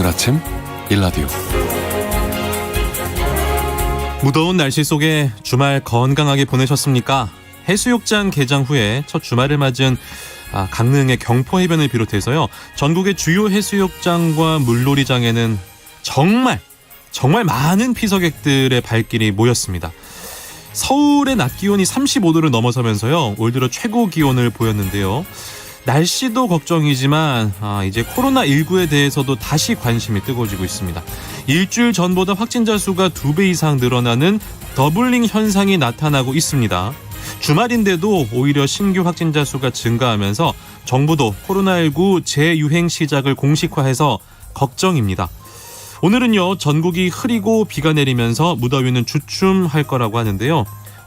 오늘 아침 일라디오. 무더운 날씨 속에 주말 건강하게 보내셨습니까? 해수욕장 개장 후에 첫 주말을 맞은 강릉의 경포해변을 비롯해서요, 전국의 주요 해수욕장과 물놀이장에는 정말 많은 피서객들의 발길이 모였습니다. 서울의 낮 기온이 35도를 넘어서면서요, 올 들어 최고 기온을 보였는데요. 날씨도 걱정이지만 이제 코로나19에 대해서도 다시 관심이 뜨거워지고 있습니다. 일주일 전보다 확진자 수가 2배 이상 늘어나는 더블링 현상이 나타나고 있습니다. 주말인데도 오히려 신규 확진자 수가 증가하면서 정부도 코로나19 재유행 시작을 공식화해서 걱정입니다. 오늘은요, 전국이 흐리고 비가 내리면서 무더위는 주춤할 거라고 하는데요.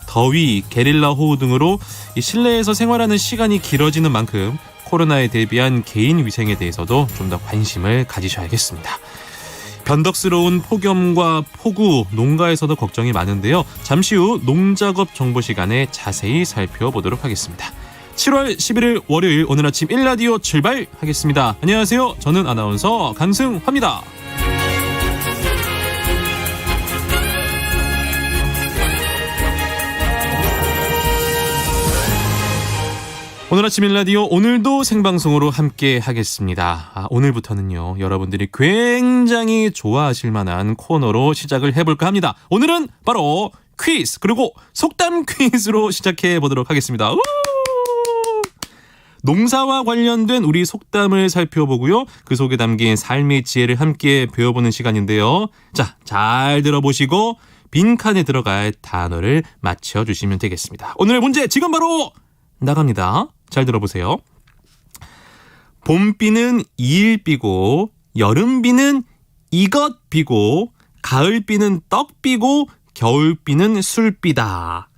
더위, 게릴라 호우 등으로 실내에서 생활하는 시간이 길어지는 만큼 코로나에 대비한 개인 위생에 대해서도 좀 더 관심을 가지셔야겠습니다. 변덕스러운 폭염과 폭우, 농가에서도 걱정이 많은데요. 잠시 후 농작업 정보 시간에 자세히 살펴보도록 하겠습니다. 7월 11일 월요일, 오늘 아침 일라디오 출발하겠습니다. 안녕하세요. 저는 아나운서 강승화입니다. 오늘 아침 일라디오, 오늘도 생방송으로 함께 하겠습니다. 오늘부터는요, 여러분들이 굉장히 좋아하실 만한 코너로 시작을 해볼까 합니다. 오늘은 바로 퀴즈, 그리고 속담 퀴즈로 시작해 보도록 하겠습니다. 농사와 관련된 우리 속담을 살펴보고요, 그 속에 담긴 삶의 지혜를 함께 배워보는 시간인데요. 자, 잘 들어보시고 빈칸에 들어갈 단어를 맞춰주시면 되겠습니다. 오늘 문제 지금 바로 나갑니다. 잘 들어보세요. 봄비는 이일비고, 여름비는 이것비고, 가을비는 떡비고, 겨울비는 술비다.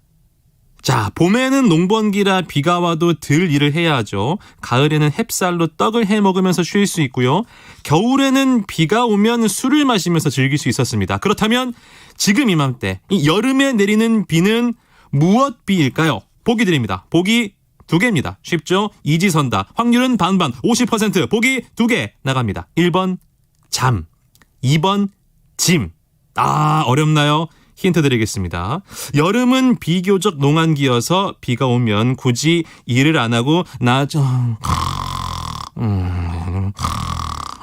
자, 봄에는 농번기라 비가 와도 들 일을 해야 하죠. 가을에는 햅쌀로 떡을 해 먹으면서 쉴 수 있고요. 겨울에는 비가 오면 술을 마시면서 즐길 수 있었습니다. 그렇다면 지금 이맘때 이 여름에 내리는 비는 무엇 비일까요? 보기 드립니다. 보기 2개입니다. 쉽죠? 이지선다. 확률은 반반, 50%. 보기 2개 나갑니다. 1번 잠, 2번 짐. 어렵나요? 힌트 드리겠습니다. 여름은 비교적 농한기여서 비가 오면 굳이 일을 안 하고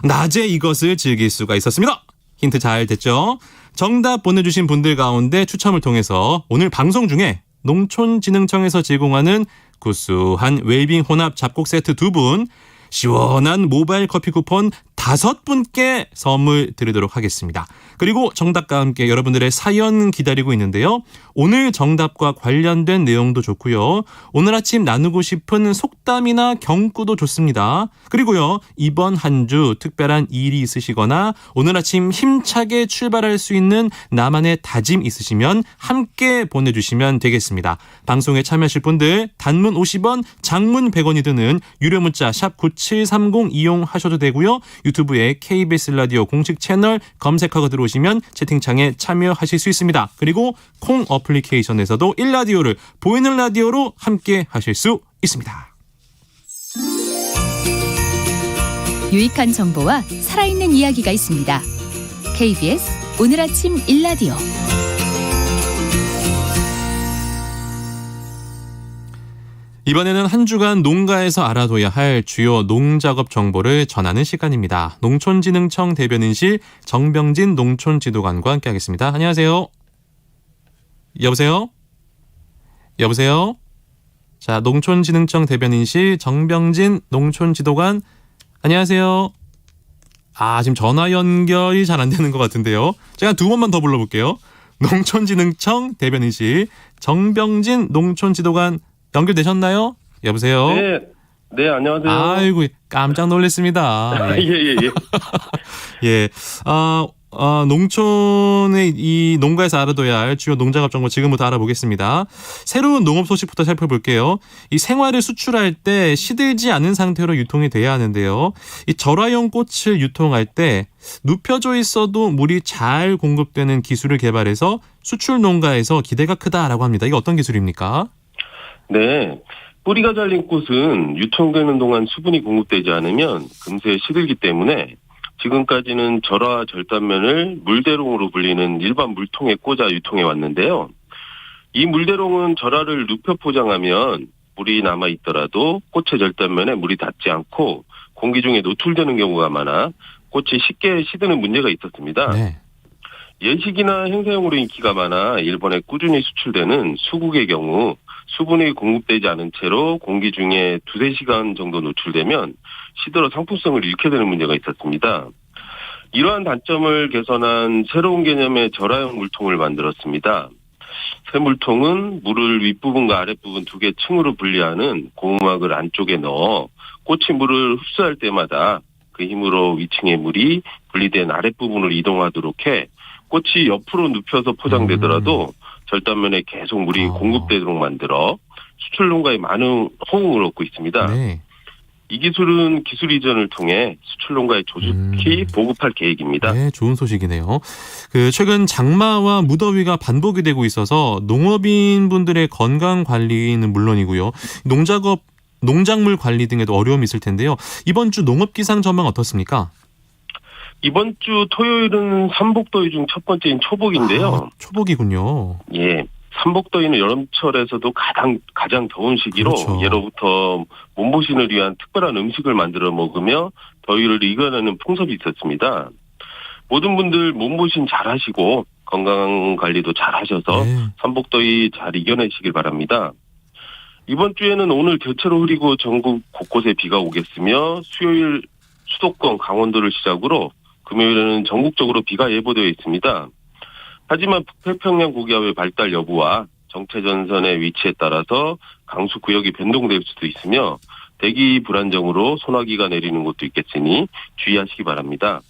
낮에 이것을 즐길 수가 있었습니다. 힌트 잘 됐죠? 정답 보내주신 분들 가운데 추첨을 통해서 오늘 방송 중에 농촌진흥청에서 제공하는 구수한 웰빙 혼합 잡곡 세트 2분, 시원한 모바일 커피 쿠폰 5분께 선물 드리도록 하겠습니다. 그리고 정답과 함께 여러분들의 사연 기다리고 있는데요. 오늘 정답과 관련된 내용도 좋고요. 오늘 아침 나누고 싶은 속담이나 경구도 좋습니다. 그리고요, 이번 한 주 특별한 일이 있으시거나 오늘 아침 힘차게 출발할 수 있는 나만의 다짐 있으시면 함께 보내주시면 되겠습니다. 방송에 참여하실 분들 단문 50원, 장문 100원이 드는 유료 문자 샵 9730 이용하셔도 되고요. 유튜브에 KBS 라디오 공식 채널 검색하고 들어오시면 채팅창에 참여하실 수 있습니다. 그리고 콩 어플리케이션에서도 일라디오를 보이는 라디오로 함께 하실 수 있습니다. 유익한 정보와 살아있는 이야기가 있습니다. KBS 오늘 아침 일라디오. 이번에는 한 주간 농가에서 알아둬야 할 주요 농작업 정보를 전하는 시간입니다. 농촌진흥청 대변인실 정병진 농촌지도관과 함께하겠습니다. 안녕하세요. 여보세요? 자, 농촌진흥청 대변인실 정병진 농촌지도관, 안녕하세요. 지금 전화 연결이 잘 안 되는 것 같은데요. 제가 2번만 더 불러볼게요. 농촌진흥청 대변인실 정병진 농촌지도관 연결되셨나요? 여보세요? 네, 안녕하세요. 아이고, 깜짝 놀랐습니다. 예. 예. 농촌의 이 농가에서 알아둬야 할 주요 농작업 정보 지금부터 알아보겠습니다. 새로운 농업 소식부터 살펴볼게요. 이 생화를 수출할 때 시들지 않은 상태로 유통이 돼야 하는데요. 이 절화용 꽃을 유통할 때 눕혀져 있어도 물이 잘 공급되는 기술을 개발해서 수출 농가에서 기대가 크다라고 합니다. 이게 어떤 기술입니까? 네. 뿌리가 잘린 꽃은 유통되는 동안 수분이 공급되지 않으면 금세 시들기 때문에 지금까지는 절화 절단면을 물대롱으로 불리는 일반 물통에 꽂아 유통해 왔는데요. 이 물대롱은 절화를 눕혀 포장하면 물이 남아 있더라도 꽃의 절단면에 물이 닿지 않고 공기 중에 노출되는 경우가 많아 꽃이 쉽게 시드는 문제가 있었습니다. 네. 예식이나 행사용으로 인기가 많아 일본에 꾸준히 수출되는 수국의 경우 수분이 공급되지 않은 채로 공기 중에 2-3시간 정도 노출되면 시들어 상품성을 잃게 되는 문제가 있었습니다. 이러한 단점을 개선한 새로운 개념의 절화형 물통을 만들었습니다. 새 물통은 물을 윗부분과 아랫부분 2개 층으로 분리하는 고무막을 안쪽에 넣어 꽃이 물을 흡수할 때마다 그 힘으로 위층의 물이 분리된 아랫부분을 이동하도록 해 꽃이 옆으로 눕혀서 포장되더라도 절단면에 계속 물이 공급되도록 만들어 수출 농가에 많은 호응을 얻고 있습니다. 네. 이 기술은 기술 이전을 통해 수출 농가에 조직히 보급할 계획입니다. 네, 좋은 소식이네요. 최근 장마와 무더위가 반복이 되고 있어서 농업인 분들의 건강 관리는 물론이고요. 농작물 관리 등에도 어려움이 있을 텐데요. 이번 주 농업 기상 전망 어떻습니까? 이번 주 토요일은 삼복더위 중 첫 번째인 초복인데요. 초복이군요. 예. 삼복더위는 여름철에서도 가장 더운 시기로 그렇죠. 예로부터 몸보신을 위한 특별한 음식을 만들어 먹으며 더위를 이겨내는 풍습이 있었습니다. 모든 분들 몸보신 잘 하시고 건강 관리도 잘 하셔서 네. 삼복더위 잘 이겨내시길 바랍니다. 이번 주에는 오늘 대체로 흐리고 전국 곳곳에 비가 오겠으며 수요일 수도권, 강원도를 시작으로 금요일에는 전국적으로 비가 예보되어 있습니다. 하지만 북태평양 고기압의 발달 여부와 정체전선의 위치에 따라서 강수 구역이 변동될 수도 있으며 대기 불안정으로 소나기가 내리는 곳도 있겠으니 주의하시기 바랍니다.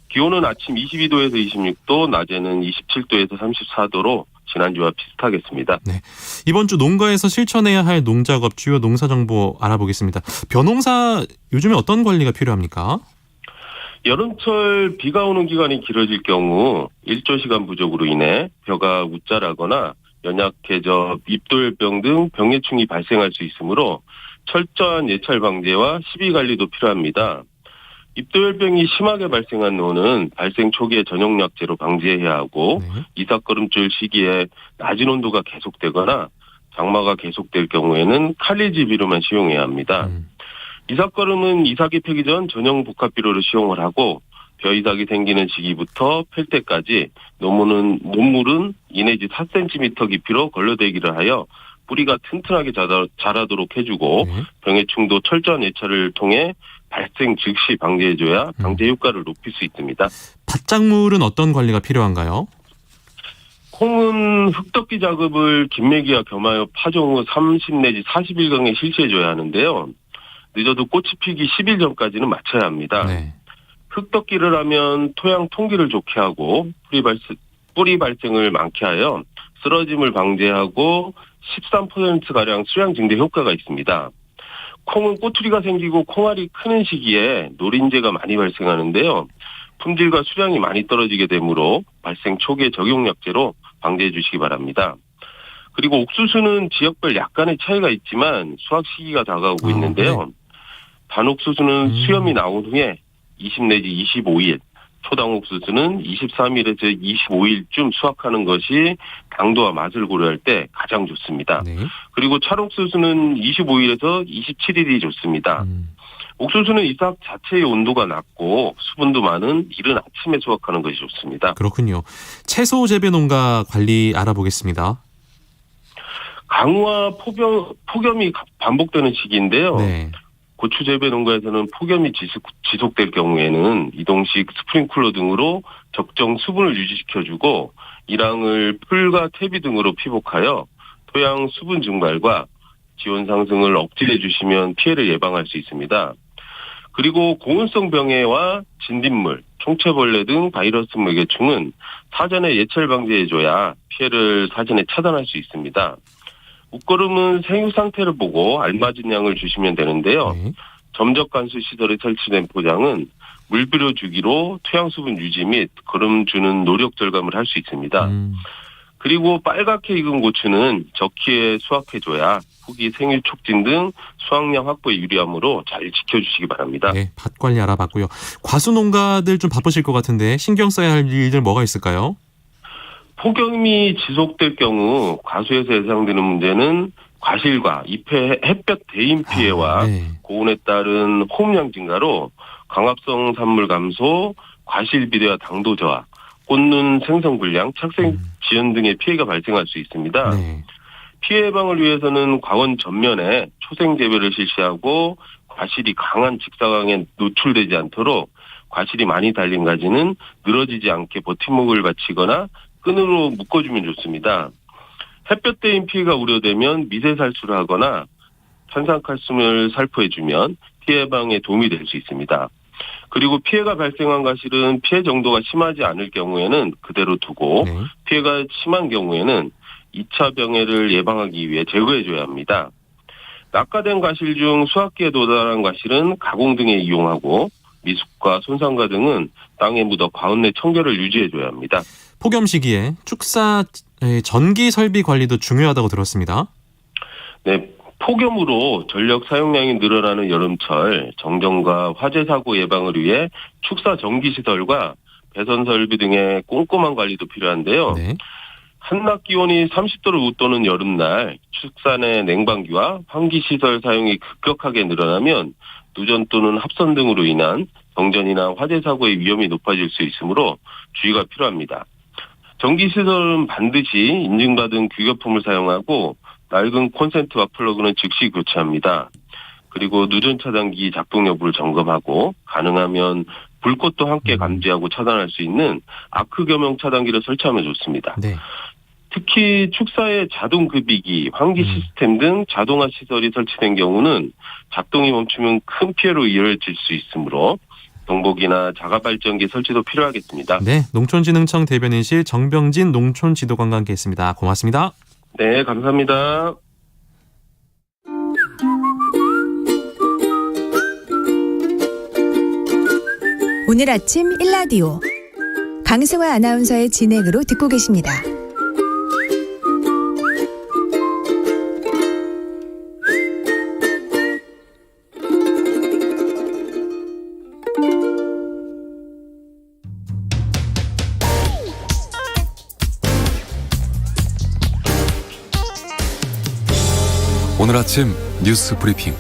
기온은 아침 22도에서 26도, 낮에는 27도에서 34도로 지난주와 비슷하겠습니다. 네. 이번 주 농가에서 실천해야 할 농작업 주요 농사 정보 알아보겠습니다. 벼농사 요즘에 어떤 관리가 필요합니까? 여름철 비가 오는 기간이 길어질 경우 일조 시간 부족으로 인해 벼가 웃자라거나 연약해져 잎돌병 등 병해충이 발생할 수 있으므로 철저한 예찰 방제와 시비 관리도 필요합니다. 잎돌병이 심하게 발생한 후는 발생 초기에 전용약제로 방지해야 하고 네. 이삭거름줄 시기에 낮은 온도가 계속되거나 장마가 계속될 경우에는 칼리지 비료만 시용해야 합니다. 이삭거름은 이삭이 패기 전 전용 복합비료를 시용을 하고 벼 이삭이 생기는 시기부터 팰 때까지 논물은 2내지 4cm 깊이로 걸러대기를 하여 뿌리가 튼튼하게 자라도록 해주고 네. 병해충도 철저한 예찰을 통해 발생 즉시 방지해줘야 방제 효과를 높일 수 있습니다. 밭작물은 어떤 관리가 필요한가요? 콩은 흙덮기 작업을 김매기와 겸하여 파종 후 30 내지 40일경에 실시해줘야 하는데요. 늦어도 꽃이 피기 10일 전까지는 마쳐야 합니다. 네. 흙덮기를 하면 토양 통기를 좋게 하고 뿌리 발생을 많게 하여 쓰러짐을 방지하고 13%가량 수량 증대 효과가 있습니다. 콩은 꼬투리가 생기고 콩알이 크는 시기에 노린재가 많이 발생하는데요. 품질과 수량이 많이 떨어지게 되므로 발생 초기에 적용약제로 방지해 주시기 바랍니다. 그리고 옥수수는 지역별 약간의 차이가 있지만 수확 시기가 다가오고 있는데요. 네. 반옥수수는 수염이 나온 후에 20 내지 25일, 초당옥수수는 23일에서 25일쯤 수확하는 것이 당도와 맛을 고려할 때 가장 좋습니다. 네. 그리고 찰옥수수는 25일에서 27일이 좋습니다. 옥수수는 이삭 자체의 온도가 낮고 수분도 많은 이른 아침에 수확하는 것이 좋습니다. 그렇군요. 채소 재배 농가 관리 알아보겠습니다. 강우와 폭염이 반복되는 시기인데요. 네. 고추 재배 농가에서는 폭염이 지속될 경우에는 이동식 스프링클러 등으로 적정 수분을 유지시켜주고 이랑을 풀과 퇴비 등으로 피복하여 토양 수분 증발과 지온 상승을 억제해 주시면 피해를 예방할 수 있습니다. 그리고 고온성 병해와 진딧물, 총체벌레 등 바이러스 무해충은 사전에 예찰 방지해줘야 피해를 사전에 차단할 수 있습니다. 웃거름은 생육 상태를 보고 알맞은 양을 주시면 되는데요. 네. 점적 관수 시설에 설치된 포장은 물비료 주기로 토양 수분 유지 및 거름 주는 노력 절감을 할 수 있습니다. 그리고 빨갛게 익은 고추는 적기에 수확해줘야 후기 생일 촉진 등 수확량 확보에 유리하므로 잘 지켜주시기 바랍니다. 네, 밭 관리 알아봤고요. 과수 농가들 좀 바쁘실 것 같은데 신경 써야 할 일들 뭐가 있을까요? 폭염이 지속될 경우 과수에서 예상되는 문제는 과실과 잎의 햇볕 대인 피해와 네. 고온에 따른 호흡량 증가로 광합성 산물 감소, 과실 비대와 당도 저하, 꽃눈 생성 불량, 착색 지연 등의 피해가 발생할 수 있습니다. 네. 피해 예방을 위해서는 과원 전면에 초생 재배를 실시하고 과실이 강한 직사광에 노출되지 않도록 과실이 많이 달린 가지는 늘어지지 않게 버팀목을 받치거나 끈으로 묶어주면 좋습니다. 햇볕 대인 피해가 우려되면 미세살수를 하거나 탄산칼슘을 살포해주면 피해 예방에 도움이 될 수 있습니다. 그리고 피해가 발생한 과실은 피해 정도가 심하지 않을 경우에는 그대로 두고 네. 피해가 심한 경우에는 2차 병해를 예방하기 위해 제거해줘야 합니다. 낙하된 과실 중 수확기에 도달한 과실은 가공 등에 이용하고 미숙과 손상가 등은 땅에 묻어 과운 내 청결을 유지해줘야 합니다. 폭염 시기에 축사 전기 설비 관리도 중요하다고 들었습니다. 네, 폭염으로 전력 사용량이 늘어나는 여름철 정전과 화재 사고 예방을 위해 축사 전기 시설과 배선 설비 등의 꼼꼼한 관리도 필요한데요. 네. 한낮 기온이 30도를 웃도는 여름날 축사 내 냉방기와 환기 시설 사용이 급격하게 늘어나면 누전 또는 합선 등으로 인한 정전이나 화재 사고의 위험이 높아질 수 있으므로 주의가 필요합니다. 전기시설은 반드시 인증받은 규격품을 사용하고 낡은 콘센트와 플러그는 즉시 교체합니다. 그리고 누전 차단기 작동 여부를 점검하고 가능하면 불꽃도 함께 감지하고 차단할 수 있는 아크 겸용 차단기를 설치하면 좋습니다. 네. 특히 축사에 자동 급이기, 환기 시스템 등 자동화 시설이 설치된 경우는 작동이 멈추면 큰 피해로 이어질 수 있으므로 동복이나 자가발전기 설치도 필요하겠습니다. 네, 농촌진흥청 대변인실 정병진 농촌지도관과 함께했습니다. 고맙습니다. 네, 감사합니다. 오늘 아침 일라디오 강승화 아나운서의 진행으로 듣고 계십니다. 오늘 아침 뉴스 브리핑.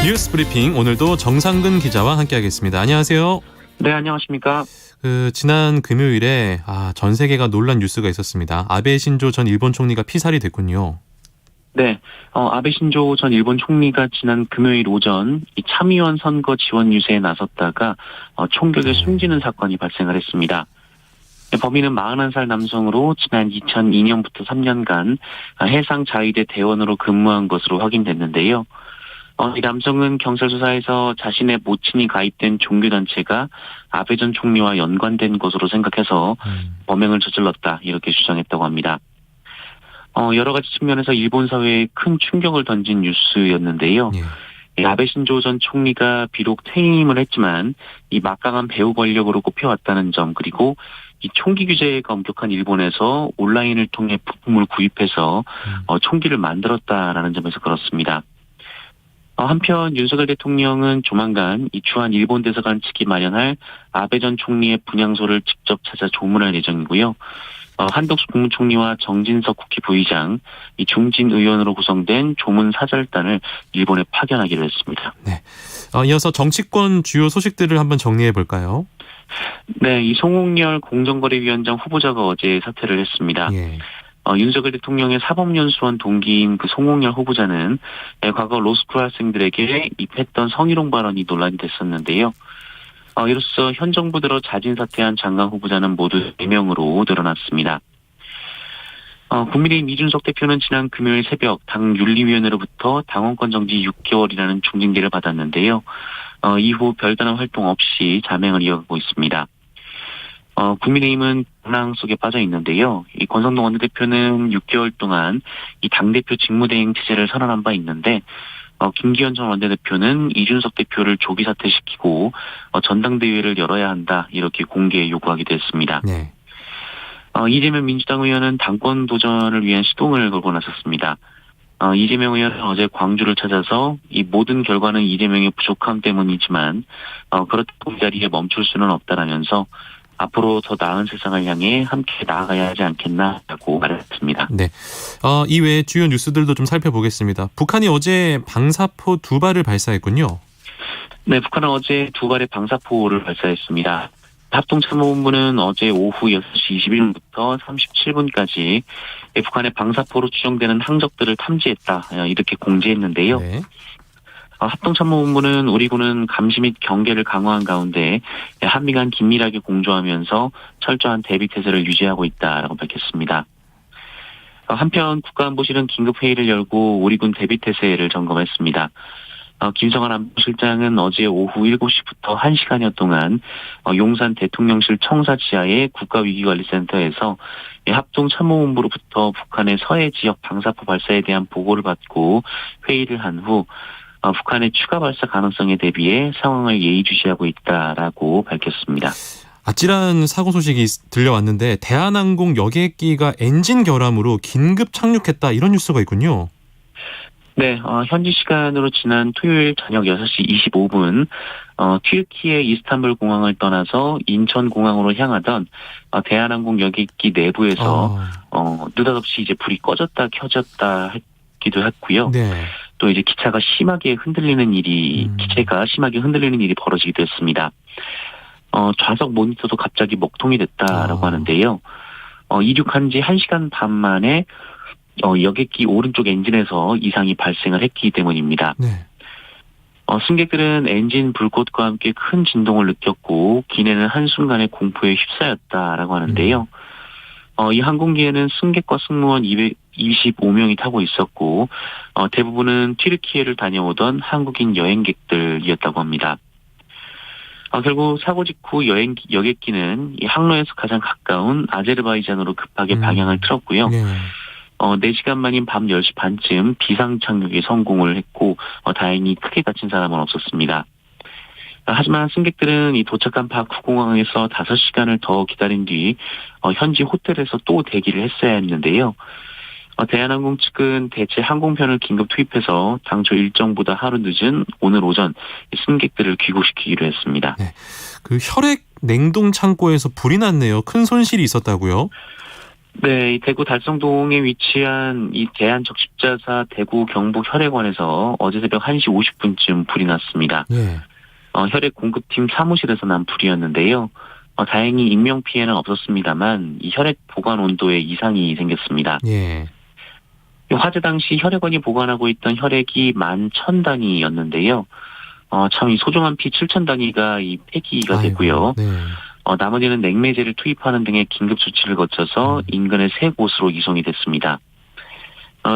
뉴스 브리핑 오늘도 정상근 기자와 함께하겠습니다. 안녕하세요. 네, 안녕하십니까. 지난 금요일에 전 세계가 놀란 뉴스가 있었습니다. 아베 신조 전 일본 총리가 피살이 됐군요. 네, 아베 신조 전 일본 총리가 지난 금요일 오전 이 참의원 선거 지원 유세에 나섰다가 총격에 숨지는 사건이 발생을 했습니다. 범인은 41살 남성으로 지난 2002년부터 3년간 해상자위대 대원으로 근무한 것으로 확인됐는데요. 이 남성은 경찰 수사에서 자신의 모친이 가입된 종교단체가 아베 전 총리와 연관된 것으로 생각해서 범행을 저질렀다 이렇게 주장했다고 합니다. 여러 가지 측면에서 일본 사회에 큰 충격을 던진 뉴스였는데요. 예. 아베 신조 전 총리가 비록 퇴임을 했지만 이 막강한 배후 권력으로 꼽혀왔다는 점, 그리고 이 총기 규제가 엄격한 일본에서 온라인을 통해 부품을 구입해서 총기를 만들었다라는 점에서 그렇습니다. 한편 윤석열 대통령은 조만간 이 주한 일본 대사관 측이 마련할 아베 전 총리의 분향소를 직접 찾아 조문할 예정이고요. 한덕수 국무총리와 정진석 국회 부의장, 이 중진 의원으로 구성된 조문 사절단을 일본에 파견하기로 했습니다. 네. 이어서 정치권 주요 소식들을 한번 정리해 볼까요? 네, 이 송홍열 공정거래위원장 후보자가 어제 사퇴를 했습니다. 예. 윤석열 대통령의 사법연수원 동기인 그 송홍열 후보자는 과거 로스쿨 학생들에게 입했던 성희롱 발언이 논란이 됐었는데요. 이로써 현 정부 들어 자진 사퇴한 장관 후보자는 모두 4명으로 늘어났습니다. 국민의힘 이준석 대표는 지난 금요일 새벽 당 윤리위원회로부터 당원권 정지 6개월이라는 중징계를 받았는데요. 이후 별다른 활동 없이 자맹을 이어가고 있습니다. 국민의힘은 분당 속에 빠져 있는데요. 이 권성동 원내대표는 6개월 동안 이 당대표 직무대행 체제를 선언한 바 있는데, 김기현 전 원내대표는 이준석 대표를 조기 사퇴시키고 전당대회를 열어야 한다 이렇게 공개 요구하기도 했습니다. 네. 이재명 민주당 의원은 당권 도전을 위한 시동을 걸고 나섰습니다. 이재명 의원은 어제 광주를 찾아서 이 모든 결과는 이재명의 부족함 때문이지만 그렇다고 이 자리에 멈출 수는 없다라면서 앞으로 더 나은 세상을 향해 함께 나아가야 하지 않겠나라고 말했습니다. 네. 이외에 주요 뉴스들도 좀 살펴보겠습니다. 북한이 어제 방사포 2발을 발사했군요. 네, 북한은 어제 2발의 방사포를 발사했습니다. 합동참모본부는 어제 오후 6시 21분부터 37분까지 북한의 방사포로 추정되는 항적들을 탐지했다 이렇게 공지했는데요. 네. 합동참모본부는 우리 군은 감시 및 경계를 강화한 가운데 한미 간 긴밀하게 공조하면서 철저한 대비태세를 유지하고 있다라고 밝혔습니다. 한편 국가안보실은 긴급회의를 열고 우리 군 대비태세를 점검했습니다. 김성한 안보실장은 어제 오후 7시부터 1시간여 동안 용산 대통령실 청사 지하의 국가위기관리센터에서 합동참모본부로부터 북한의 서해 지역 방사포 발사에 대한 보고를 받고 회의를 한 후 북한의 추가 발사 가능성에 대비해 상황을 예의주시하고 있다라고 밝혔습니다. 아찔한 사고 소식이 들려왔는데 대한항공 여객기가 엔진 결함으로 긴급 착륙했다 이런 뉴스가 있군요. 네, 현지 시간으로 지난 토요일 저녁 6시 25분 튀르키예 이스탄불 공항을 떠나서 인천 공항으로 향하던 대한항공 여객기 내부에서 느닷없이 이제 불이 꺼졌다 켜졌다 했기도 했고요. 네. 또 이제 기체가 심하게 흔들리는 일이 벌어지기도 했습니다. 좌석 모니터도 갑자기 먹통이 됐다라고 하는데요. 이륙한 지 1시간 반 만에 여객기 오른쪽 엔진에서 이상이 발생을 했기 때문입니다. 네. 승객들은 엔진 불꽃과 함께 큰 진동을 느꼈고 기내는 한순간에 공포에 휩싸였다라고 하는데요. 이 항공기에는 승객과 승무원 225명이 타고 있었고 대부분은 튀르키예를 다녀오던 한국인 여행객들이었다고 합니다. 결국 사고 직후 여객기는 이 항로에서 가장 가까운 아제르바이잔으로 급하게 방향을 틀었고요. 네. 4시간 만인 밤 10시 반쯤 비상 착륙에 성공을 했고 다행히 크게 다친 사람은 없었습니다. 하지만 승객들은 이 도착한 바쿠 공항에서 5시간을 더 기다린 뒤 현지 호텔에서 또 대기를 했어야 했는데요. 대한항공 측은 대체 항공편을 긴급 투입해서 당초 일정보다 하루 늦은 오늘 오전 승객들을 귀국시키기로 했습니다. 네. 그 혈액 냉동 창고에서 불이 났네요. 큰 손실이 있었다고요? 네, 이 대구 달성동에 위치한 이 대한적십자사 대구 경북 혈액원에서 어제 새벽 1시 50분쯤 불이 났습니다. 네. 혈액 공급팀 사무실에서 난 불이었는데요. 다행히 인명피해는 없었습니다만 이 혈액 보관 온도에 이상이 생겼습니다. 예. 화재 당시 혈액원이 보관하고 있던 혈액이 11,000단위였는데요. 참 이 소중한 피 7,000단위가 이 폐기가 됐고요. 네. 나머지는 냉매제를 투입하는 등의 긴급 조치를 거쳐서 인근의 3곳으로 이송이 됐습니다.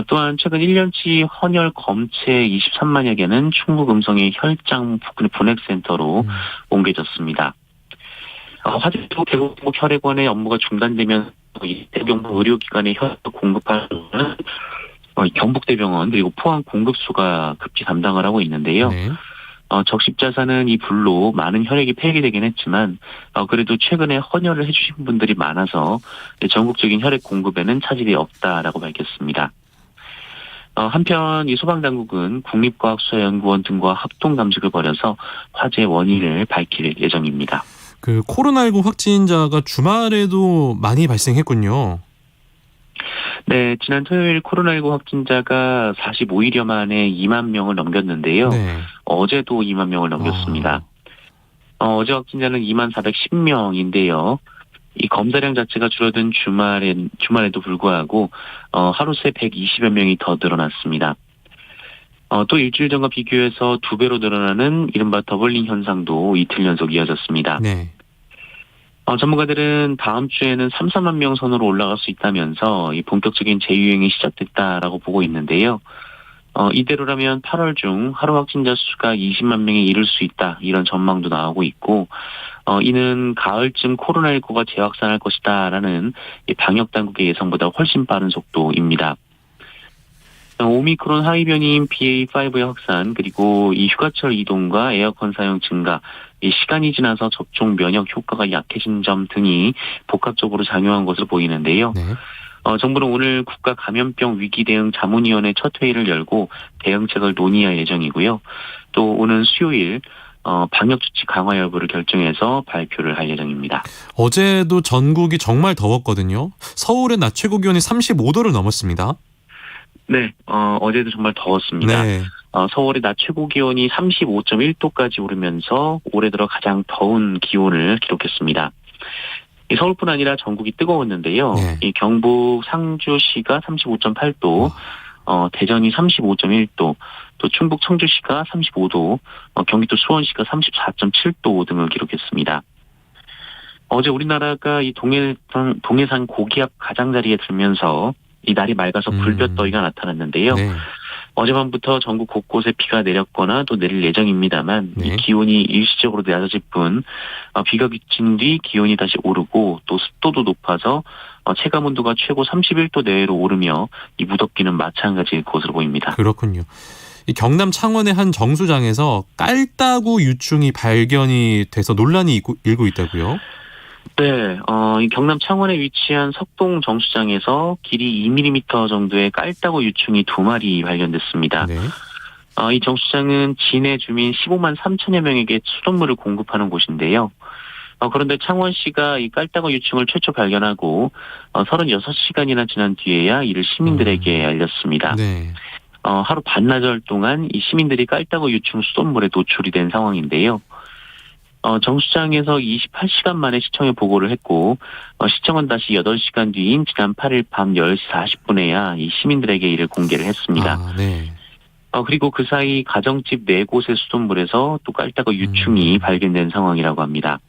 또한 최근 1년치 헌혈 검체 23만여 개는 충북 음성의 혈장 분액센터로 옮겨졌습니다. 화재로 대구 혈액원의 업무가 중단되면 대병부 의료기관에 혈액 공급하는 경북대병원 그리고 포항 공급소가 급히 담당을 하고 있는데요. 네. 적십자사는 이 불로 많은 혈액이 폐기되긴 했지만 그래도 최근에 헌혈을 해주신 분들이 많아서 전국적인 혈액 공급에는 차질이 없다라고 밝혔습니다. 한편 이 소방당국은 국립과학수사연구원 등과 합동 감식을 벌여서 화재 원인을 밝힐 예정입니다. 그 코로나19 확진자가 주말에도 많이 발생했군요. 네, 지난 토요일 코로나19 확진자가 45일여 만에 2만 명을 넘겼는데요. 네. 어제도 2만 명을 넘겼습니다. 어제 확진자는 2만 410명인데요. 이 검사량 자체가 줄어든 주말에도 불구하고 하루 새 120여 명이 더 늘어났습니다. 또 일주일 전과 비교해서 2배로 늘어나는 이른바 더블링 현상도 이틀 연속 이어졌습니다. 네. 전문가들은 다음 주에는 3, 4만 명 선으로 올라갈 수 있다면서 이 본격적인 재유행이 시작됐다라고 보고 있는데요. 이대로라면 8월 중 하루 확진자 수가 20만 명에 이를 수 있다 이런 전망도 나오고 있고 이는 가을쯤 코로나19가 재확산할 것이다라는 방역 당국의 예상보다 훨씬 빠른 속도입니다. 오미크론 하위 변이인 BA.5의 확산, 그리고 이 휴가철 이동과 에어컨 사용 증가, 이 시간이 지나서 접종 면역 효과가 약해진 점 등이 복합적으로 작용한 것으로 보이는데요. 네. 정부는 오늘 국가 감염병 위기 대응 자문위원회 첫 회의를 열고 대응책을 논의할 예정이고요. 또 오는 수요일 방역 조치 강화 여부를 결정해서 발표를 할 예정입니다. 어제도 전국이 정말 더웠거든요. 서울의 낮 최고 기온이 35도를 넘었습니다. 네, 어제도 정말 더웠습니다. 네. 서울의 낮 최고 기온이 35.1도까지 오르면서 올해 들어 가장 더운 기온을 기록했습니다. 이 서울뿐 아니라 전국이 뜨거웠는데요. 네. 이 경북 상주시가 35.8도, 대전이 35.1도, 또 충북 청주시가 35도, 경기도 수원시가 34.7도 등을 기록했습니다. 어제 우리나라가 이 동해산 고기압 가장자리에 들면서 이 날이 맑아서 불볕더위가 나타났는데요. 네. 어젯밤부터 전국 곳곳에 비가 내렸거나 또 내릴 예정입니다만 네. 이 기온이 일시적으로 낮아질 뿐 비가 그친 뒤 기온이 다시 오르고 또 습도도 높아서 체감 온도가 최고 31도 내외로 오르며 이 무덥기는 마찬가지일 것으로 보입니다. 그렇군요. 이 경남 창원의 한 정수장에서 깔따구 유충이 발견이 돼서 논란이 일고 있다고요? 네, 이 경남 창원에 위치한 석동 정수장에서 길이 2mm 정도의 깔따구 유충이 2마리 발견됐습니다. 네. 이 정수장은 진해 주민 15만 3천여 명에게 수돗물을 공급하는 곳인데요. 그런데 창원시가 이 깔따구 유충을 최초 발견하고 36시간이나 지난 뒤에야 이를 시민들에게 알렸습니다. 네. 하루 반나절 동안 이 시민들이 깔따구 유충 수돗물에 노출이 된 상황인데요. 정수장에서 28시간 만에 시청에 보고를 했고 시청은 다시 8시간 뒤인 지난 8일 밤 10시 40분에야 이 시민들에게 이를 공개를 했습니다. 네. 그리고 그 사이 가정집 4곳의 수돗물에서 또 깔따구 유충이 발견된 상황이라고 합니다.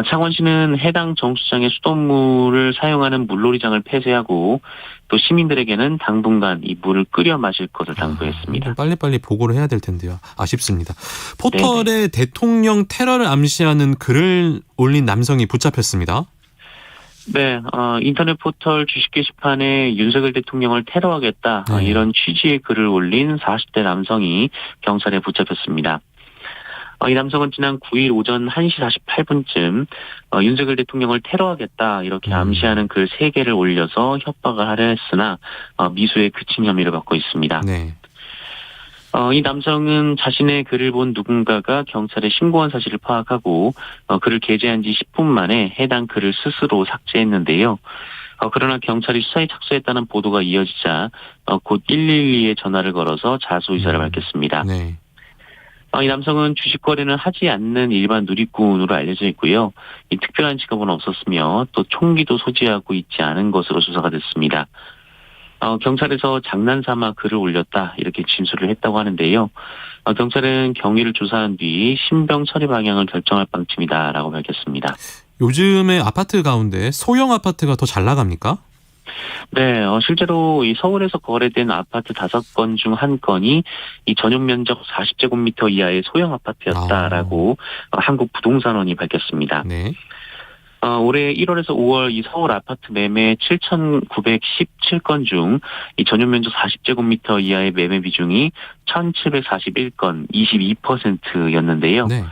창원시는 해당 정수장의 수돗물을 사용하는 물놀이장을 폐쇄하고 또 시민들에게는 당분간 이 물을 끓여 마실 것을 당부했습니다. 빨리빨리 보고를 해야 될 텐데요. 아쉽습니다. 포털에 대통령 테러를 암시하는 글을 올린 남성이 붙잡혔습니다. 네, 인터넷 포털 주식 게시판에 윤석열 대통령을 테러하겠다 이런 취지의 글을 올린 40대 남성이 경찰에 붙잡혔습니다. 이 남성은 지난 9일 오전 1시 48분쯤 윤석열 대통령을 테러하겠다 이렇게 암시하는 글 3개를 올려서 협박을 하려 했으나 미수에 그친 혐의를 받고 있습니다. 네. 이 남성은 자신의 글을 본 누군가가 경찰에 신고한 사실을 파악하고 글을 게재한 지 10분 만에 해당 글을 스스로 삭제했는데요. 그러나 경찰이 수사에 착수했다는 보도가 이어지자 곧 112에 전화를 걸어서 자수 의사를 밝혔습니다. 네. 이 남성은 주식 거래는 하지 않는 일반 누리꾼으로 알려져 있고요. 이 특별한 직업은 없었으며 또 총기도 소지하고 있지 않은 것으로 조사가 됐습니다. 경찰에서 장난삼아 글을 올렸다 이렇게 진술을 했다고 하는데요. 경찰은 경위를 조사한 뒤 신병 처리 방향을 결정할 방침이다라고 밝혔습니다. 요즘에 아파트 가운데 소형 아파트가 더 잘 나갑니까? 네, 실제로 이 서울에서 거래된 아파트 5건 중 1건이 이 전용 면적 40제곱미터 이하의 소형 아파트였다라고 한국부동산원이 밝혔습니다. 네. 올해 1월에서 5월 이 서울 아파트 매매 7,917건 중 이 전용 면적 40제곱미터 이하의 매매 비중이 1,741건 22%였는데요. 네.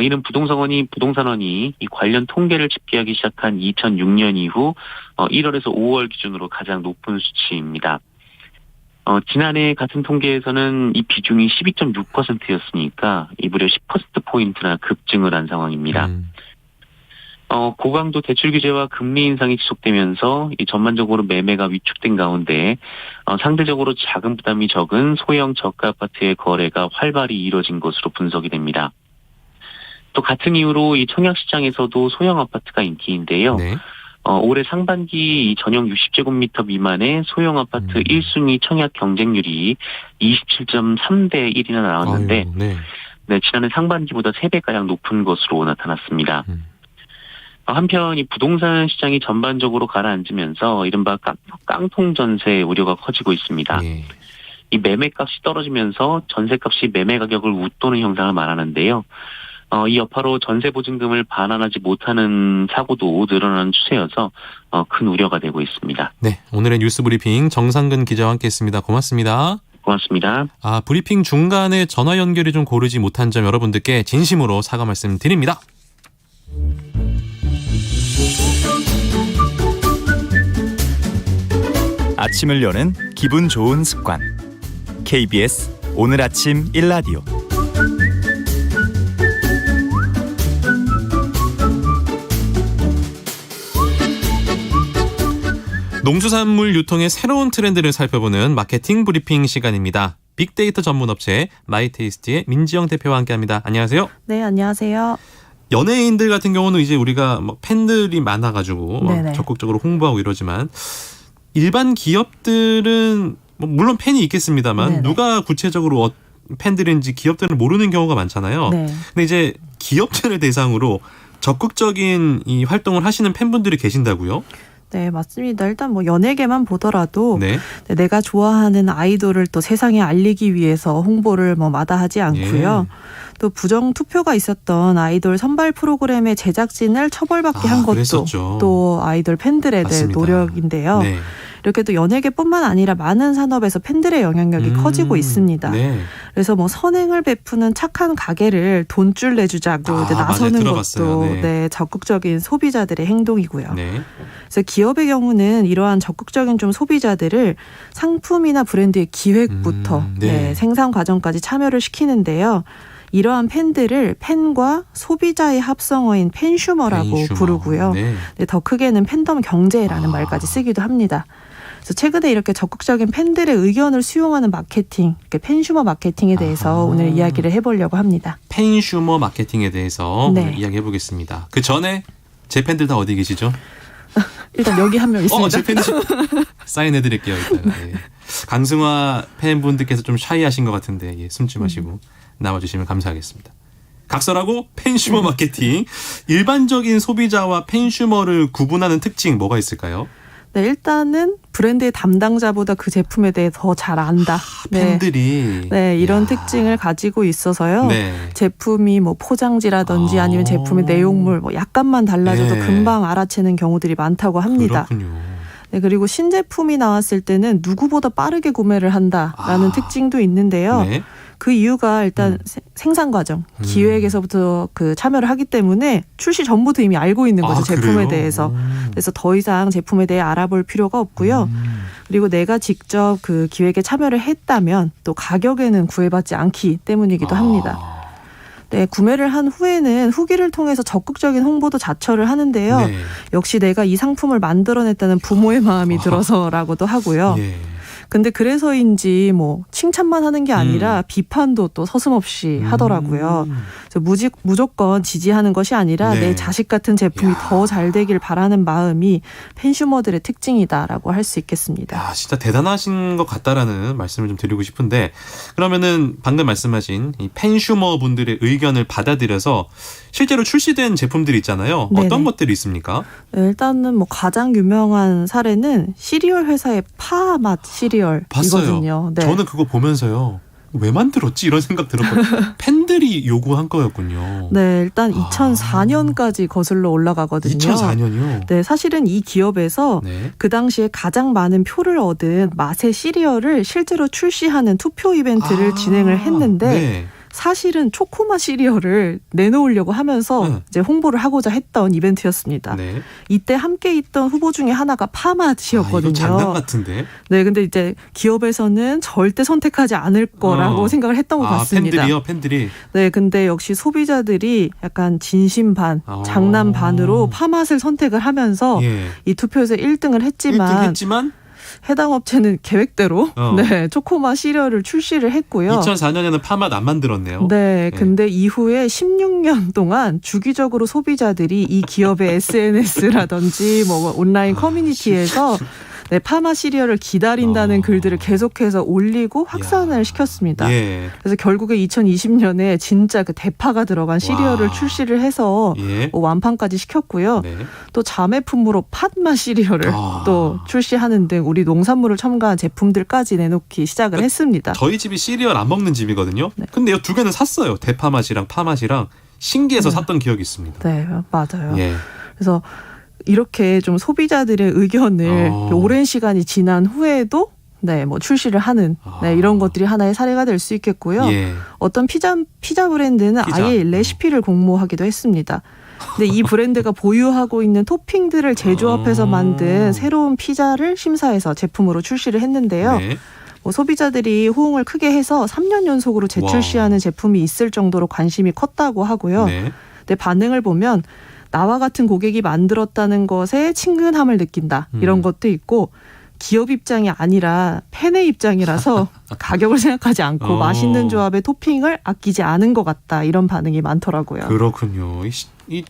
이는 부동산원이 이 관련 통계를 집계하기 시작한 2006년 이후 1월에서 5월 기준으로 가장 높은 수치입니다. 지난해 같은 통계에서는 이 비중이 12.6%였으니까 이 무려 10%포인트나 급증을 한 상황입니다. 고강도 대출 규제와 금리 인상이 지속되면서 이 전반적으로 매매가 위축된 가운데 상대적으로 자금 부담이 적은 소형 저가 아파트의 거래가 활발히 이뤄진 것으로 분석이 됩니다. 또 같은 이유로 이 청약시장에서도 소형 아파트가 인기인데요. 네. 올해 상반기 이 전용 60제곱미터 미만의 소형 아파트 1순위 청약 경쟁률이 27.3대 1이나 나왔는데 네, 지난해 상반기보다 3배가량 높은 것으로 나타났습니다. 한편 이 부동산 시장이 전반적으로 가라앉으면서 이른바 깡통 전세 우려가 커지고 있습니다. 예. 이 매매값이 떨어지면서 전세값이 매매 가격을 웃도는 현상을 말하는데요. 이 여파로 전세 보증금을 반환하지 못하는 사고도 늘어나는 추세여서 큰 우려가 되고 있습니다. 네, 오늘의 뉴스 브리핑 정상근 기자와 함께했습니다. 고맙습니다. 고맙습니다. 브리핑 중간에 전화 연결이 좀 고르지 못한 점 여러분들께 진심으로 사과 말씀드립니다. 아침을 여는 기분 좋은 습관. KBS 오늘 아침 1라디오. 농수산물 유통의 새로운 트렌드를 살펴보는 마케팅 브리핑 시간입니다. 빅데이터 전문 업체 마이테이스트의 민지영 대표와 함께합니다. 안녕하세요. 네, 안녕하세요. 연예인들 같은 경우는 이제 우리가 팬들이 많아가지고 적극적으로 홍보하고 이러지만 일반 기업들은 물론 팬이 있겠습니다만 네네. 누가 구체적으로 팬들인지 기업들은 모르는 경우가 많잖아요. 네. 근데 이제 기업들을 대상으로 적극적인 이 활동을 하시는 팬분들이 계신다고요? 네, 맞습니다. 일단 연예계만 보더라도 네. 내가 좋아하는 아이돌을 또 세상에 알리기 위해서 홍보를 마다하지 않고요. 또 부정 투표가 있었던 아이돌 선발 프로그램의 제작진을 처벌받게 한 것도 그랬었죠. 또 아이돌 팬들에 대한 맞습니다. 노력인데요. 네. 이렇게 또 연예계뿐만 아니라 많은 산업에서 팬들의 영향력이 커지고 있습니다. 네. 그래서 선행을 베푸는 착한 가게를 돈줄 내주자고 이제 나서는 것도 네. 적극적인 소비자들의 행동이고요. 네. 그래서 기업의 경우는 이러한 적극적인 좀 소비자들을 상품이나 브랜드의 기획부터 생산 과정까지 참여를 시키는데요. 이러한 팬들을 팬과 소비자의 합성어인 팬슈머라고 부르고요. 네. 더 크게는 팬덤 경제라는 말까지 쓰기도 합니다. 그래서 최근에 이렇게 적극적인 팬들의 의견을 수용하는 마케팅, 팬슈머 마케팅에 대해서 오늘 이야기를 해보려고 합니다. 팬슈머 마케팅에 대해서 오늘 이야기해보겠습니다. 그 전에 제 팬들 다 어디 계시죠? 일단 여기 한 명 있습니다. 제 팬들 사인해드릴게요. 이따가. 예. 강승화 팬분들께서 좀 샤이하신 것 같은데 숨지 마시고 나와주시면 감사하겠습니다. 각설하고 팬슈머 마케팅. 일반적인 소비자와 팬슈머를 구분하는 특징 뭐가 있을까요? 네, 일단은 브랜드의 담당자보다 그 제품에 대해 더 잘 안다. 팬들이. 네, 이런 특징을 가지고 있어서요. 네. 제품이 포장지라든지 아니면 제품의 내용물 약간만 달라져도 금방 알아채는 경우들이 많다고 합니다. 그렇군요. 네, 그리고 신제품이 나왔을 때는 누구보다 빠르게 구매를 한다라는 특징도 있는데요. 네. 그 이유가 일단 생산 과정, 기획에서부터 참여를 하기 때문에 출시 전부터 이미 알고 있는 거죠. 제품에 그래요? 대해서. 그래서 더 이상 제품에 대해 알아볼 필요가 없고요. 그리고 내가 직접 그 기획에 참여를 했다면 또 가격에는 구애받지 않기 때문이기도 합니다. 네, 구매를 한 후에는 후기를 통해서 적극적인 홍보도 자처를 하는데요. 네. 역시 내가 이 상품을 만들어냈다는 부모의 마음이 들어서라고도 하고요. 예. 근데 그래서인지 칭찬만 하는 게 아니라 비판도 또 서슴없이 하더라고요. 그래서 무조건 지지하는 것이 아니라 내 자식 같은 제품이 더 잘 되길 바라는 마음이 팬슈머들의 특징이다라고 할 수 있겠습니다. 진짜 대단하신 것 같다라는 말씀을 좀 드리고 싶은데 그러면은 방금 말씀하신 이 팬슈머 분들의 의견을 받아들여서 실제로 출시된 제품들이 있잖아요. 네네. 어떤 것들이 있습니까? 네, 일단은 가장 유명한 사례는 시리얼 회사의 파맛 시리얼이거든요. 봤어요. 네. 저는 그거 보면서요. 왜 만들었지? 이런 생각 들었거든요. 팬들이 요구한 거였군요. 네, 일단 2004년까지 거슬러 올라가거든요. 2004년이요? 네, 사실은 이 기업에서 그 당시에 가장 많은 표를 얻은 맛의 시리얼을 실제로 출시하는 투표 이벤트를 진행을 했는데 사실은 초코맛 시리얼을 내놓으려고 하면서 이제 홍보를 하고자 했던 이벤트였습니다. 네. 이때 함께 있던 후보 중에 하나가 파맛이었거든요. 이거 장난 같은데? 네, 근데 이제 기업에서는 절대 선택하지 않을 거라고 생각을 했던 것 같습니다. 팬들이? 네, 근데 역시 소비자들이 약간 진심 반, 장난 반으로 파맛을 선택을 하면서 이 투표에서 1등을 했지만 해당 업체는 계획대로 초코맛 시리얼을 출시를 했고요. 2004년에는 파맛 안 만들었네요. 네, 근데 이후에 16년 동안 주기적으로 소비자들이 이 기업의 SNS라든지 온라인 커뮤니티에서 파마 시리얼을 기다린다는 글들을 계속해서 올리고 확산을 시켰습니다. 그래서 결국에 2020년에 진짜 그 대파가 들어간 시리얼을 출시를 해서 완판까지 시켰고요. 또 자매품으로 팥맛 시리얼을 또 출시하는 등 우리 농산물을 첨가한 제품들까지 내놓기 시작을 했습니다. 저희 집이 시리얼 안 먹는 집이거든요. 근데 이 두 개는 샀어요. 대파 맛이랑 파 맛이랑. 신기해서 샀던 기억이 있습니다. 네, 맞아요. 예. 그래서 이렇게 좀 소비자들의 의견을 오랜 시간이 지난 후에도 네, 뭐 출시를 하는 네, 이런 것들이 하나의 사례가 될 수 있겠고요. 예. 어떤 피자 브랜드는 피자. 아예 레시피를 공모하기도 했습니다. 근데 이 브랜드가 보유하고 있는 토핑들을 제조합해서 만든 새로운 피자를 심사해서 제품으로 출시를 했는데요. 네. 뭐 소비자들이 호응을 크게 해서 3년 연속으로 재출시하는 제품이 있을 정도로 관심이 컸다고 하고요. 네. 근데 반응을 보면 나와 같은 고객이 만들었다는 것에 친근함을 느낀다. 이런 것도 있고 기업 입장이 아니라 팬의 입장이라서 가격을 생각하지 않고 맛있는 조합의 토핑을 아끼지 않은 것 같다. 이런 반응이 많더라고요. 그렇군요.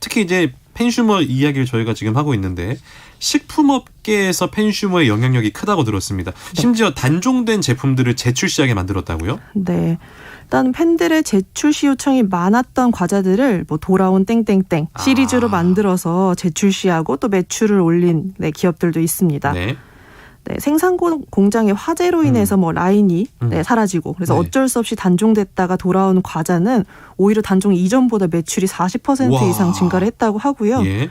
특히 이제 팬슈머 이야기를 저희가 지금 하고 있는데 식품업계에서 팬슈머의 영향력이 크다고 들었습니다. 심지어 단종된 제품들을 재출시하게 만들었다고요? 네. 일단 팬들의 재출시 요청이 많았던 과자들을 뭐 돌아온 땡땡땡 시리즈로 만들어서 재출시하고 또 매출을 올린 네, 기업들도 있습니다. 네. 네, 생산 공장의 화재로 인해서 뭐 라인이 네, 사라지고 그래서 네. 어쩔 수 없이 단종됐다가 돌아온 과자는 오히려 단종 이전보다 매출이 40% 와. 이상 증가를 했다고 하고요. 예.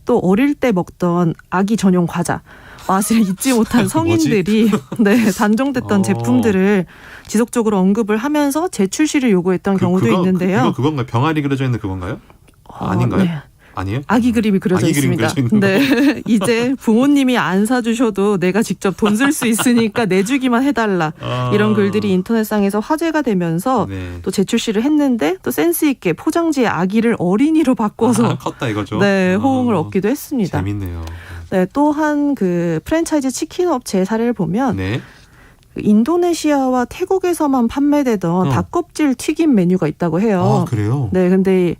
또 어릴 때 먹던 아기 전용 과자 맛을 잊지 못한 성인들이 네, 단종됐던 제품들을 지속적으로 언급을 하면서 재출시를 요구했던 경우도 있는데요. 그건가요? 병아리 그려져 있는 그건가요? 아닌가요? 네. 아니에요? 아기 그림이 그려져 아기 그림이 있습니다. 그려져 있는 네, 이제 부모님이 안 사주셔도 내가 직접 돈 쓸 수 있으니까 내주기만 해달라. 이런 글들이 인터넷상에서 화제가 되면서 네. 또 재출시를 했는데 또 센스 있게 포장지에 아기를 어린이로 바꿔서 컸다 이거죠. 네, 호응을 얻기도 했습니다. 재밌네요. 네, 또한 그 프랜차이즈 치킨 업체의 사례를 보면 네. 그 인도네시아와 태국에서만 판매되던 닭껍질 튀김 메뉴가 있다고 해요. 아, 그래요? 네, 근데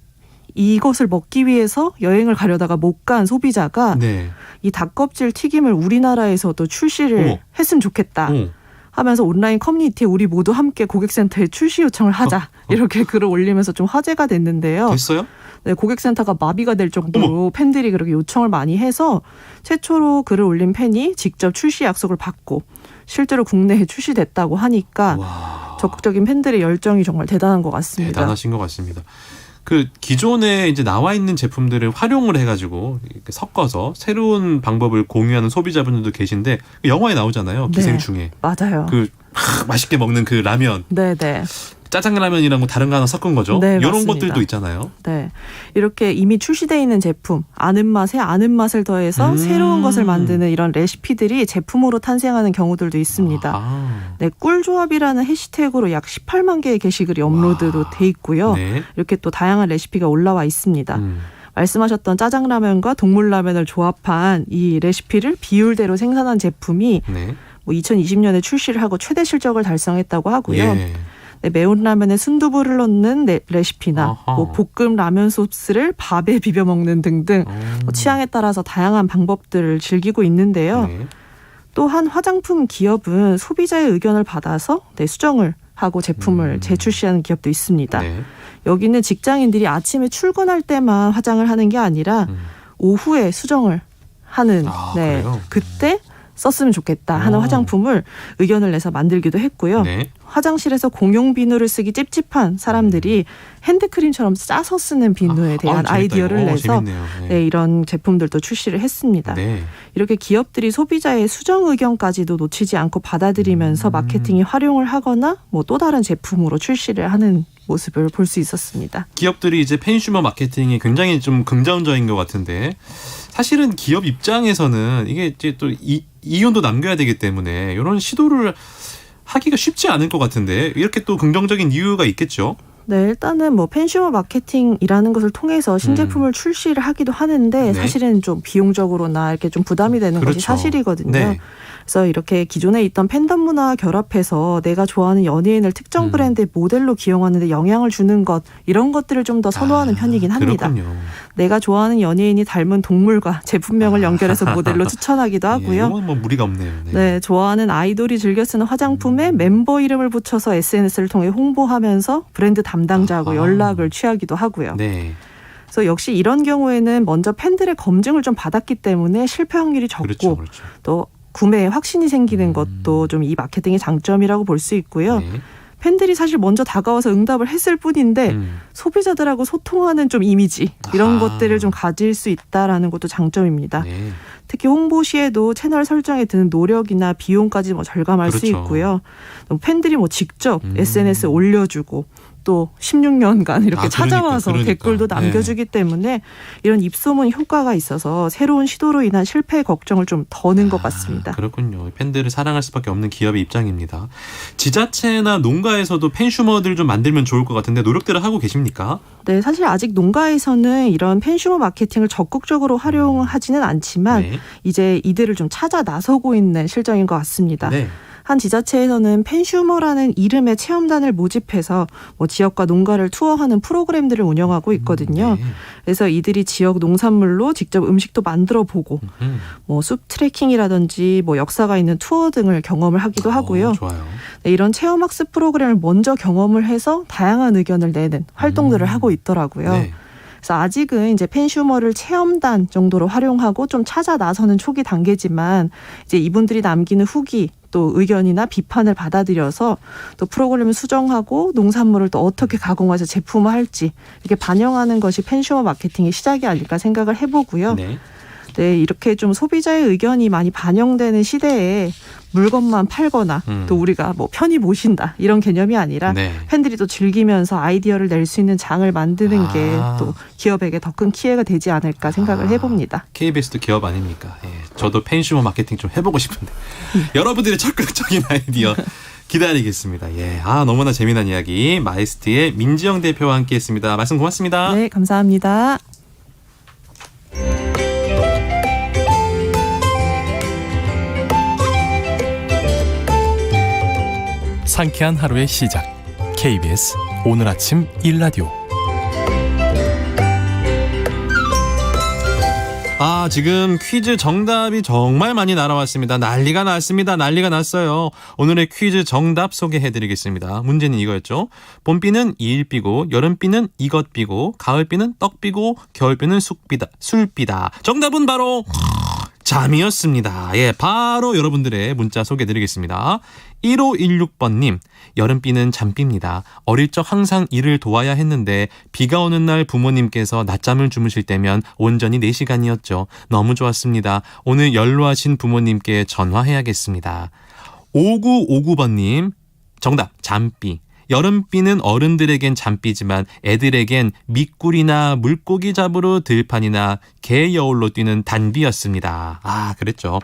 이것을 먹기 위해서 여행을 가려다가 못 간 소비자가 네. 이 닭껍질 튀김을 우리나라에서도 출시를 했으면 좋겠다 하면서 온라인 커뮤니티에 우리 모두 함께 고객센터에 출시 요청을 하자 이렇게 글을 올리면서 좀 화제가 됐는데요. 됐어요? 네, 고객센터가 마비가 될 정도로 팬들이 그렇게 요청을 많이 해서 최초로 글을 올린 팬이 직접 출시 약속을 받고 실제로 국내에 출시됐다고 하니까 와. 적극적인 팬들의 열정이 정말 대단한 것 같습니다. 대단하신 것 같습니다. 그 기존에 이제 나와 있는 제품들을 활용을 해가지고 이렇게 섞어서 새로운 방법을 공유하는 소비자분들도 계신데 영화에 나오잖아요. 기생충에. 맞아요. 맛있게 먹는 그 라면. 네네. 짜장라면이랑 뭐 다른 거 하나 섞은 거죠. 네, 이런 맞습니다. 것들도 있잖아요. 네, 이렇게 이미 출시되어 있는 제품, 아는 맛에 아는 맛을 더해서 새로운 것을 만드는 이런 레시피들이 제품으로 탄생하는 경우들도 있습니다. 아. 네, 꿀조합이라는 해시태그로 약 18만 개의 게시글이 업로드도 돼 있고요. 네. 이렇게 또 다양한 레시피가 올라와 있습니다. 말씀하셨던 짜장라면과 동물라면을 조합한 이 레시피를 비율대로 생산한 제품이 네. 뭐 2020년에 출시를 하고 최대 실적을 달성했다고 하고요. 예. 네, 매운 라면에 순두부를 넣는 레시피나 아하. 뭐 볶음 라면 소스를 밥에 비벼 먹는 등등 뭐 취향에 따라서 다양한 방법들을 즐기고 있는데요. 네. 또한 화장품 기업은 소비자의 의견을 받아서 네, 수정을 하고 제품을 재출시하는 기업도 있습니다. 네. 여기는 직장인들이 아침에 출근할 때만 화장을 하는 게 아니라 오후에 수정을 하는 네, 그래요? 그때 썼으면 좋겠다 하는 화장품을 의견을 내서 만들기도 했고요. 네. 화장실에서 공용 비누를 쓰기 찝찝한 사람들이 핸드크림처럼 짜서 쓰는 비누에 대한 재밌다, 아이디어를 이거. 내서 재밌네요. 네. 네, 이런 제품들도 출시를 했습니다. 네. 이렇게 기업들이 소비자의 수정 의견까지도 놓치지 않고 받아들이면서 마케팅에 활용을 하거나 뭐 또 다른 제품으로 출시를 하는 모습을 볼 수 있었습니다. 기업들이 이제 팬슈머 마케팅이 굉장히 좀 긍정적인 것 같은데 사실은 기업 입장에서는 이게 이제 또 이윤도 남겨야 되기 때문에 이런 시도를 하기가 쉽지 않을 것 같은데 이렇게 또 긍정적인 이유가 있겠죠. 네, 일단은 뭐 팬슈머 마케팅이라는 것을 통해서 신제품을 출시를 하기도 하는데 네. 사실은 좀 비용적으로나 이렇게 좀 부담이 되는 그렇죠. 것이 사실이거든요. 네. 그래서 이렇게 기존에 있던 팬덤 문화와 결합해서 내가 좋아하는 연예인을 특정 브랜드의 모델로 기용하는 데 영향을 주는 것 이런 것들을 좀 더 선호하는 편이긴 합니다. 그렇군요. 내가 좋아하는 연예인이 닮은 동물과 제품명을 연결해서 모델로 추천하기도 하고요. 이건 뭐 무리가 없네요. 네. 네, 좋아하는 아이돌이 즐겨 쓰는 화장품에 멤버 이름을 붙여서 SNS를 통해 홍보하면서 브랜드 담당자하고 연락을 취하기도 하고요. 네. 그래서 역시 이런 경우에는 먼저 팬들의 검증을 좀 받았기 때문에 실패 확률이 적고 그렇죠. 그렇죠. 또 구매에 확신이 생기는 것도 좀 이 마케팅의 장점이라고 볼 수 있고요. 네. 팬들이 사실 먼저 다가와서 응답을 했을 뿐인데 소비자들하고 소통하는 좀 이미지 이런 것들을 좀 가질 수 있다라는 것도 장점입니다. 네. 특히 홍보 시에도 채널 설정에 드는 노력이나 비용까지 절감할 수 그렇죠. 있고요. 팬들이 직접 SNS에 올려주고 또 16년간 이렇게 찾아와서 그러니까. 댓글도 남겨주기 때문에 이런 입소문 효과가 있어서 새로운 시도로 인한 실패 걱정을 좀 더는 것 같습니다. 그렇군요. 팬들을 사랑할 수밖에 없는 기업의 입장입니다. 지자체나 농가에서도 팬슈머들 좀 만들면 좋을 것 같은데 노력들을 하고 계십니까? 네, 사실 아직 농가에서는 이런 팬슈머 마케팅을 적극적으로 활용하지는 않지만 네. 이제 이들을 좀 찾아 나서고 있는 실정인 것 같습니다. 네. 한 지자체에서는 팬슈머라는 이름의 체험단을 모집해서 지역과 농가를 투어하는 프로그램들을 운영하고 있거든요. 네. 그래서 이들이 지역 농산물로 직접 음식도 만들어 보고 숲 트레킹이라든지 역사가 있는 투어 등을 경험을 하기도 하고요. 좋아요. 네, 이런 체험학습 프로그램을 먼저 경험을 해서 다양한 의견을 내는 활동들을 하고 있더라고요. 네. 그래서 아직은 이제 팬슈머를 체험단 정도로 활용하고 좀 찾아 나서는 초기 단계지만 이제 이분들이 남기는 후기 또 의견이나 비판을 받아들여서 또 프로그램을 수정하고 농산물을 또 어떻게 가공해서 제품화할지 이렇게 반영하는 것이 팬슈머 마케팅의 시작이 아닐까 생각을 해보고요. 네. 네, 이렇게 좀 소비자의 의견이 많이 반영되는 시대에 물건만 팔거나 또 우리가 편히 모신다 이런 개념이 아니라 네. 팬들이 또 즐기면서 아이디어를 낼 수 있는 장을 만드는 게 또 기업에게 더 큰 기회가 되지 않을까 생각을 해봅니다. KBS도 기업 아닙니까? 예, 저도 팬슈머 마케팅 좀 해보고 싶은데 여러분들의 적극적인 아이디어 기다리겠습니다. 예, 너무나 재미난 이야기 마이스트의 민지영 대표와 함께했습니다. 말씀 고맙습니다. 네, 감사합니다. 상쾌한 하루의 시작. KBS 오늘 아침 1라디오. 지금 퀴즈 정답이 정말 많이 날아왔습니다. 난리가 났습니다. 난리가 났어요. 오늘의 퀴즈 정답 소개해드리겠습니다. 문제는 이거였죠. 봄비는 이일비고 여름비는 이것비고 가을비는 떡비고 겨울비는 술비다. 정답은 바로 잠이었습니다. 예, 바로 여러분들의 문자 소개해드리겠습니다. 1516번님, 여름비는 잠비입니다. 어릴 적 항상 일을 도와야 했는데 비가 오는 날 부모님께서 낮잠을 주무실 때면 온전히 4시간이었죠. 너무 좋았습니다. 오늘 연로하신 부모님께 전화해야겠습니다. 5959번님, 정답 잠비. 여름비는 어른들에겐 잠비지만 애들에겐 미꾸리나 물고기 잡으러 들판이나 개 여울로 뛰는 단비였습니다. 그랬죠.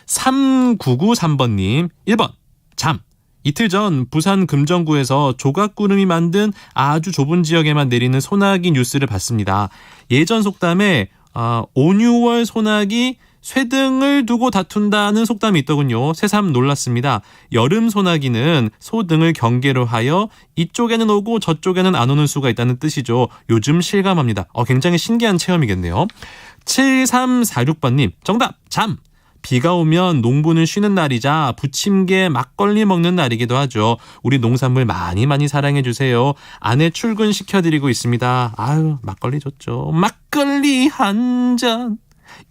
3993번님 1번 잠. 이틀 전 부산 금정구에서 조각구름이 만든 아주 좁은 지역에만 내리는 소나기 뉴스를 봤습니다. 예전 속담에 온유월 소나기 쇠등을 두고 다툰다는 속담이 있더군요. 새삼 놀랐습니다. 여름 소나기는 소등을 경계로 하여 이쪽에는 오고 저쪽에는 안 오는 수가 있다는 뜻이죠. 요즘 실감합니다. 굉장히 신기한 체험이겠네요. 7346번님 정답 잠. 비가 오면 농부는 쉬는 날이자 부침개 막걸리 먹는 날이기도 하죠. 우리 농산물 많이 사랑해주세요. 아내 출근시켜드리고 있습니다. 막걸리 좋죠. 막걸리 한 잔.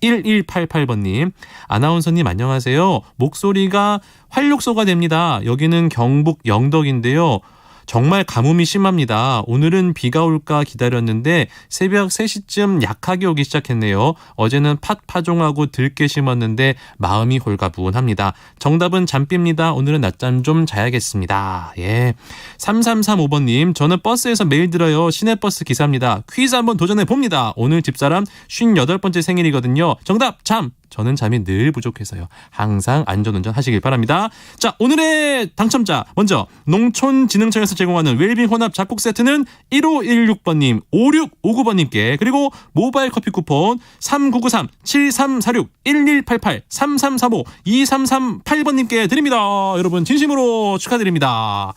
1188번님 아나운서님 안녕하세요. 목소리가 활력소가 됩니다. 여기는 경북 영덕인데요. 정말 가뭄이 심합니다. 오늘은 비가 올까 기다렸는데 새벽 3시쯤 약하게 오기 시작했네요. 어제는 팥 파종하고 들깨 심었는데 마음이 홀가분합니다. 정답은 잠비입니다. 오늘은 낮잠 좀 자야겠습니다. 예. 3335번님 저는 버스에서 매일 들어요. 시내버스 기사입니다. 퀴즈 한번 도전해 봅니다. 오늘 집사람 58번째 생일이거든요. 정답 잠. 저는 잠이 늘 부족해서요. 항상 안전운전 하시길 바랍니다. 자, 오늘의 당첨자 먼저 농촌진흥청에서 제공하는 웰빙 혼합 잡곡 세트는 1516번님, 5659번님께 그리고 모바일 커피 쿠폰 3993, 7346, 1188, 3335, 2338번님께 드립니다. 여러분 진심으로 축하드립니다.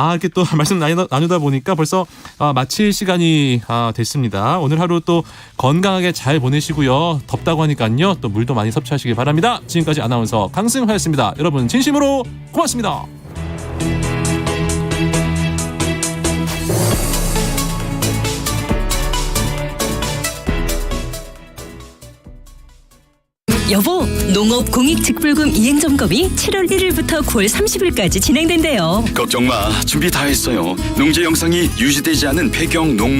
이렇게 또 말씀 나누다 보니까 벌써 마칠 시간이 됐습니다. 오늘 하루 또 건강하게 잘 보내시고요. 덥다고 하니까요. 또 물도 많이 섭취하시길 바랍니다. 지금까지 아나운서 강승하였습니다. 여러분 진심으로 고맙습니다. 여보, 농업공익직불금 이행점검이 7월 1일부터 9월 30일까지 진행된대요. 걱정 마. 준비 다 했어요. 농지 영상이 유지되지 않은 폐경 농